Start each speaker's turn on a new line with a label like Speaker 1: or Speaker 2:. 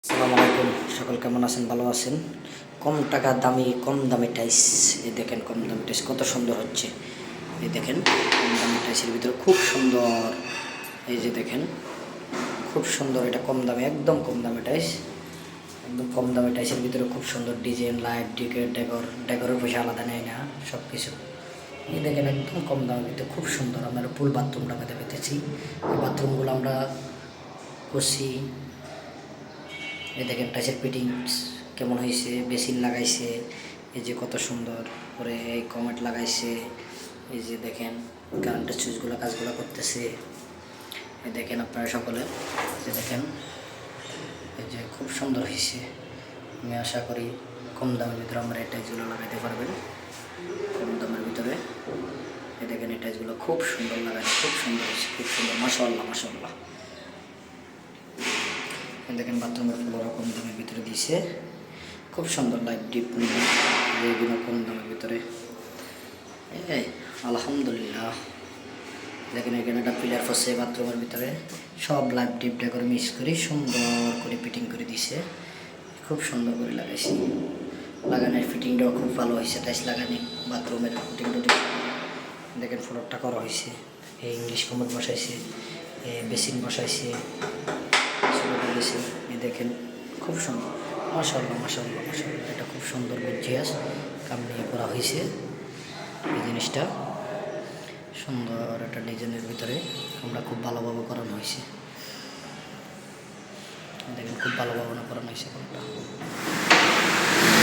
Speaker 1: আসসালামু আলাইকুম, সকল কেমন আছেন? ভালো আছেন? কম টাকা দামি কম দামি টাইস, এই দেখেন কম দামি টাইস কত সুন্দর হচ্ছে। এই দেখেন কম দামি টাইসের ভিতরে খুব সুন্দর, এই যে দেখেন খুব সুন্দর, এটা কম দামে, একদম কম দামি টাইস, একদম কম দামি টাইসের ভিতরে খুব সুন্দর ডিজাইন, লাইট, ডেকোরের পয়সা আলাদা নেয় না, সব কিছু। এই দেখেন একদম কম দামের ভিতরে খুব সুন্দর। আমরা ফুল বাথরুম লাগাতে পেতেছি, এই বাথরুমগুলো আমরা করছি। এই দেখেন টাইসের ফিটিংস কেমন হয়েছে, বেসিন লাগাইছে, এই যে কত সুন্দর করে এই কমেট লাগাইছে। এই যে দেখেন কারেন্টের সুইচগুলো কাজগুলো করতেছে। এই দেখেন আপনারা সকলে, যে দেখেন এই যে খুব সুন্দর হয়েছে। আমি আশা করি কম দামের ভিতরে আমরা এই টাইসগুলো লাগাইতে পারবেন, কম দামের ভিতরে। এই দেখেন এই টাইসগুলো খুব সুন্দর লাগাইছে, খুব সুন্দর হয়েছে, খুব সুন্দর, মাশাআল্লাহ মাশাআল্লাহ। দেখেন বাথরুমের ফ্লোরও কম দামের ভিতরে দিয়েছে, খুব সুন্দর লাইট ডিপ এইগুলো কম দামের ভিতরে। এই আলহামদুলিল্লাহ। দেখেন এখানে একটা পিলার ফসে বাথরুমের ভিতরে, সব লাইট ডিপ করে মিক্স করে সুন্দর করে ফিটিং করে দিছে, খুব সুন্দর করে লাগাইছি। লাগানোর ফিটিংটাও খুব ভালো হয়েছে, টাইস লাগানি বাথরুমের ফিটিং টুটিং। দেখেন ফ্লোরটা করা হয়েছে, এই ইংলিশ কমোড বসাইছে, বেসিন বসাইছে, এই দেখেন খুব সুন্দর, মাশাআল্লাহ মাশাআল্লাহ মাশাআল্লাহ। এটা খুব সুন্দর গর্জিয়াস কাম নিয়ে করা হয়েছে। এই জিনিসটা সুন্দর একটা ডিজাইনের ভিতরে আমরা খুব ভালোভাবে করানো হয়েছে। দেখেন খুব ভালোভাবে করানো হয়েছে কোনটা।